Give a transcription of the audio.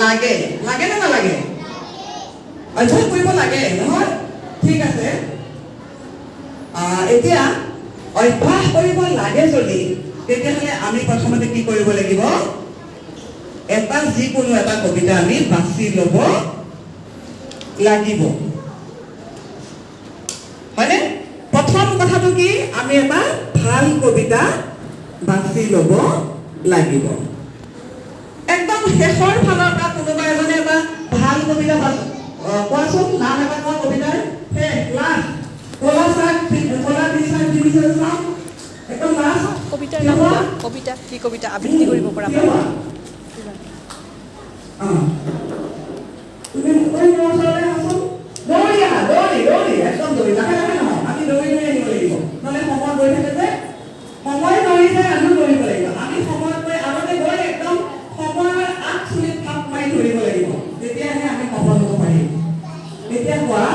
লাগে লাগে নে নালাগে অভ্যাস কৰিব লাগে নহয় ঠিক আছে এতিয়া অভ্যাস কৰিব লাগে যদি তেতিয়াহ'লে আমি প্ৰথমতে কি কৰিব লাগিব এটা যিকোনো এটা কবিতা আমি বাছি ল'ব লাগিব হয়নে প্ৰথম কথাটো কি আমি এটা ভাল কবিতা বাছি ল'ব লাগিব একদম শেষৰ ফালৰ পৰা কোনোবা এজনে এটা ভাল কবিতা কোৱাচোন নাম এটা কোৱা কবিতাৰ শেষ লাষ্ট কলা চাক কলা দিশাক দিবিছে চাম একদম লাষ্ট কবিতাৰ নাম কবিতা কি কবিতা আবৃত্তি কৰিব পৰা তুমি ওই ওচৰলৈ আছোন দৌৰি আহা দৌৰি একদম দৌৰি লাহে লাহে নহয় আমি দৌৰি আনিব লাগিব নহ'লে সময় গৈ থাকে যে সময় দৌৰি যায় আমি দৌৰিব লাগিব আমি সময়ত গৈ আগতে গৈ একদম সময়ৰ আগ চুলিত থাপ মাৰি ধৰিব লাগিব তেতিয়াহে আমি সফল হ'ব পাৰিম এতিয়া কোৱা